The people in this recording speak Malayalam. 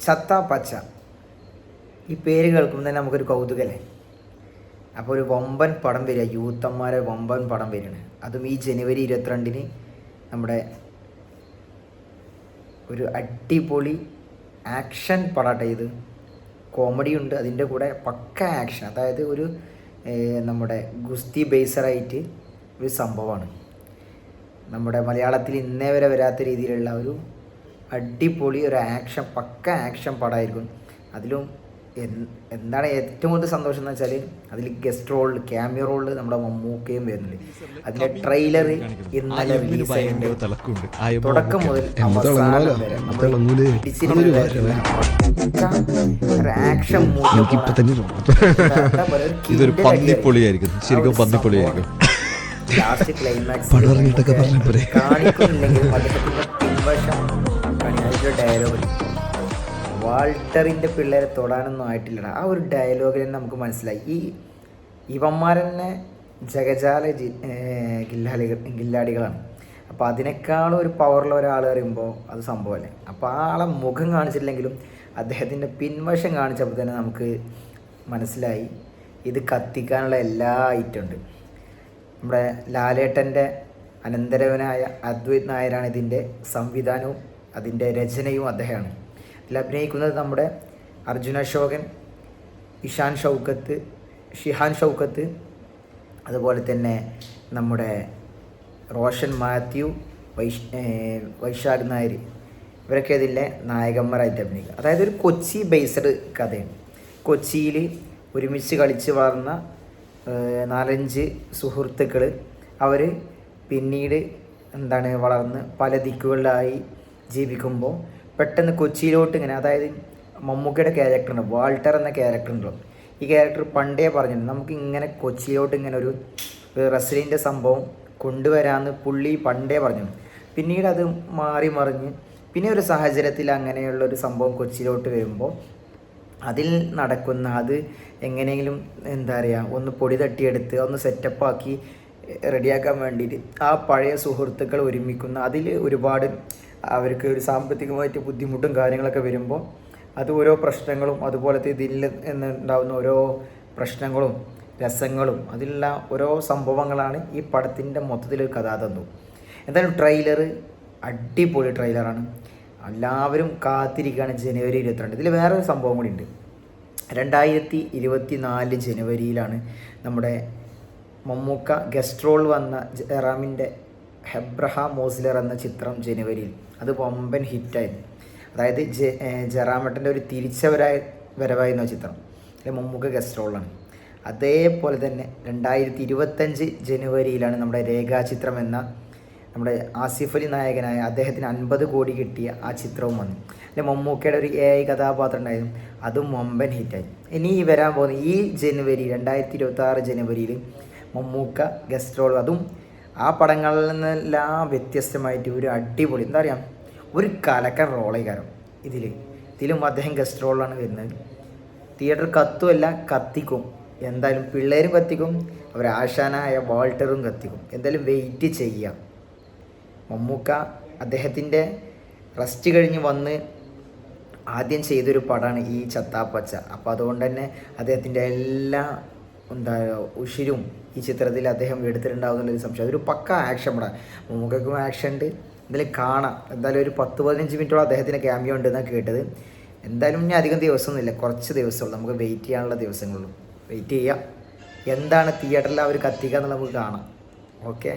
ചത്ത പച്ച, ഈ പേര് കേൾക്കുമ്പോൾ തന്നെ നമുക്കൊരു കൗതുകല്ലേ. അപ്പോൾ ഒരു വമ്പൻ പടം വരിക, യൂത്തന്മാരെ വമ്പൻ പടം വരികയാണ്. അതും ഈ ജനുവരി 22 നമ്മുടെ ഒരു അടിപൊളി ആക്ഷൻ പടാട്ടെ. ഇത് കോമഡി ഉണ്ട്, അതിൻ്റെ കൂടെ പക്ക ആക്ഷൻ. അതായത് ഒരു നമ്മുടെ ഗുസ്തി ബേസറായിട്ട് ഒരു സംഭവമാണ്. നമ്മുടെ മലയാളത്തിൽ ഇന്നേ വരെ വരാത്ത രീതിയിലുള്ള ഒരു അടിപൊളി ഒരു ആക്ഷൻ, പക്ക ആക്ഷൻ പടമായിരിക്കും. അതിലും എന്താണ് ഏറ്റവും കൂടുതൽ സന്തോഷം എന്ന് വെച്ചാൽ അതിൽ ഗസ്റ്റ് റോളിൽ, ക്യാമിയോ റോളിൽ നമ്മുടെ മമ്മൂക്കയും വരുന്നുണ്ട്. അതിൻ്റെ ട്രെയിലർ ഇന്നലെ റിലീസ് ആയിട്ടുണ്ട്. തുടക്കം മുതൽ അവസാനം വരെ ആക്ഷൻ ലാസ്റ്റ് ക്ലൈമാക്സ് കാണിക്കുന്നില്ലെങ്കിൽ അദ്ദേഹത്തിൻ്റെ പിൻവശം അതിൻ്റെ ഡയലോഗ് വാൾട്ടറിൻ്റെ പിള്ളേരെ തൊടാനൊന്നും ആയിട്ടില്ല. ആ ഒരു ഡയലോഗിൽ തന്നെ നമുക്ക് മനസ്സിലായി ഈ ഇവന്മാരെന്നെ ജഗജാല ഗില്ലാടികളാണ്. അപ്പോൾ അതിനേക്കാളും ഒരു പവറുള്ള ഒരാൾ പറയുമ്പോൾ അത് സംഭവമല്ലേ. അപ്പോൾ ആ ആളെ മുഖം കാണിച്ചിട്ടില്ലെങ്കിലും അദ്ദേഹത്തിൻ്റെ പിൻവശം കാണിച്ചപ്പോൾ തന്നെ നമുക്ക് മനസ്സിലായി ഇത് കത്തിക്കാനുള്ള എല്ലാ ഐറ്റം ഉണ്ട്. നമ്മുടെ ലാലേട്ടൻ്റെ അനന്തരവനായ അദ്വൈത് നായരാണ് ഇതിൻ്റെ സംവിധാനവും അതിൻ്റെ രചനയും അദ്ദേഹമാണ്. ഇതിൽ അഭിനയിക്കുന്നത് നമ്മുടെ അർജുൻ അശോകൻ, ഷിഹാൻ ഷൗക്കത്ത്, അതുപോലെ തന്നെ നമ്മുടെ റോഷൻ മാത്യു, വൈശാഖ് നായർ, ഇവരൊക്കെ ഇതിലെ നായകന്മാരായിട്ട് അഭിനയിക്കുക. അതായത് ഒരു കൊച്ചി ബേസ്ഡ് കഥയാണ്. കൊച്ചിയിൽ ഒരുമിച്ച് കളിച്ച് വളർന്ന 4-5 സുഹൃത്തുക്കൾ അവർ പിന്നീട് വളർന്ന് പല ദിക്കുകളിലായി ജീവിക്കുമ്പോൾ പെട്ടെന്ന് കൊച്ചിയിലോട്ട് ഇങ്ങനെ, അതായത് മമ്മൂക്കയുടെ ക്യാരക്ടറുണ്ട്, വാൾട്ടർ എന്ന ക്യാരക്ടറുണ്ടല്ലോ. ഈ ക്യാരക്ടർ പണ്ടേ പറഞ്ഞിട്ടുണ്ട് നമുക്ക് ഇങ്ങനെ കൊച്ചിയിലോട്ട് ഇങ്ങനെ ഒരു റെസ്ലിൻ്റെ സംഭവം കൊണ്ടുവരാമെന്ന് പുള്ളി പണ്ടേ പറഞ്ഞു. പിന്നീട് അത് മാറി മറിഞ്ഞ് പിന്നെ ഒരു സാഹചര്യത്തിൽ അങ്ങനെയുള്ളൊരു സംഭവം കൊച്ചിയിലോട്ട് വരുമ്പോൾ അതിൽ നടക്കുന്ന അത് എങ്ങനെയെങ്കിലും ഒന്ന് പൊടി തട്ടിയെടുത്ത് ഒന്ന് സെറ്റപ്പാക്കി റെഡിയാക്കാൻ വേണ്ടിയിട്ട് ആ പഴയ സുഹൃത്തുക്കൾ ഒരുമിക്കുന്ന, അതിൽ ഒരുപാട് അവർക്ക് ഒരു സാമ്പത്തികമായിട്ട് ബുദ്ധിമുട്ടും കാര്യങ്ങളൊക്കെ വരുമ്പോൾ അത് ഓരോ പ്രശ്നങ്ങളും, അതുപോലത്തെ ഇതിൽ ഉണ്ടാകുന്ന ഓരോ പ്രശ്നങ്ങളും രസങ്ങളും അതിലുള്ള ഓരോ സംഭവങ്ങളാണ് ഈ പടത്തിൻ്റെ മൊത്തത്തിലൊരു കഥാതന്തു. എന്തായാലും ട്രെയിലർ അടിപൊളി ട്രെയിലറാണ്. എല്ലാവരും കാത്തിരിക്കുകയാണ് ജനുവരി 22. ഇതിൽ വേറൊരു സംഭവം കൂടി ഉണ്ട്. 2024 ജനുവരിയിലാണ് നമ്മുടെ മമ്മൂക്ക ഗസ്റ്റ് റോൾ വന്ന ജയറാമിൻ്റെ ഹെബ്രഹാം മോസ്ലർ എന്ന ചിത്രം ജനുവരിയിൽ. അത് വമ്പൻ ഹിറ്റായിരുന്നു. അതായത് ജയറാമേട്ടൻ്റെ ഒരു വരവായിരുന്ന ചിത്രം. അതിൽ മമ്മൂക്ക ഗസ്റ്റ് റോളാണ്. അതേപോലെ തന്നെ 2025 ജനുവരിയിലാണ് നമ്മുടെ രേഖാചിത്രം എന്ന നമ്മുടെ ആസിഫ് അലി നായകനായ അദ്ദേഹത്തിന് 50 കോടി കിട്ടിയ ആ ചിത്രവും വന്നു. അല്ലെങ്കിൽ മമ്മൂക്കയുടെ ഒരു AI കഥാപാത്രം ഉണ്ടായിരുന്നു, അതും വമ്പൻ ഹിറ്റായി. ഇനി വരാൻ പോകുന്ന ഈ ജനുവരി 2026 ജനുവരിയിൽ മമ്മൂക്ക ഗസ്റ്റ് റോൾ, അതും ആ പടങ്ങളിൽ നിന്നെല്ലാം വ്യത്യസ്തമായിട്ട് ഒരു അടിപൊളി ഒരു കലക്കൻ റോളേക്കാരം ഇതിലും അദ്ദേഹം ഗസ്റ്റ് റോളാണ് വരുന്നത്. തിയേറ്റർ കത്തുമല്ല കത്തിക്കും. എന്തായാലും പിള്ളേരും കത്തിക്കും, അവരാശാനായ വാൾട്ടറും കത്തിക്കും. എന്തായാലും വെയിറ്റ് ചെയ്യാം. മമ്മൂക്ക അദ്ദേഹത്തിൻ്റെ റെസ്റ്റ് കഴിഞ്ഞ് വന്ന് ആദ്യം ചെയ്തൊരു പടമാണ് ഈ ചത്താപ്പച്ച. അപ്പോൾ അതുകൊണ്ട് തന്നെ അദ്ദേഹത്തിൻ്റെ എല്ലാ ഉഷിരും ഈ ചിത്രത്തിൽ അദ്ദേഹം എടുത്തിട്ടുണ്ടാവുന്നുള്ളൊരു സംശയം. അതൊരു പക്ക ആക്ഷൻ പടമാണ്. മമ്മൂക്കും ആക്ഷൻ ഉണ്ട്, എന്തായാലും കാണാം. എന്തായാലും ഒരു 10-15 മിനിറ്റോളം അദ്ദേഹത്തിന് ക്യാമിയോ ഉണ്ടെന്നാണ് കേട്ടത്. എന്തായാലും ഇനി അധികം ദിവസമൊന്നുമില്ല, കുറച്ച് ദിവസമുള്ളൂ, നമുക്ക് വെയിറ്റ് ചെയ്യാനുള്ള ദിവസങ്ങളുള്ളൂ. വെയിറ്റ് ചെയ്യാം. എന്താണ് തിയേറ്ററിൽ അവർ കത്തിക്കുക എന്നുള്ളത് നമുക്ക് കാണാം. ഓക്കെ.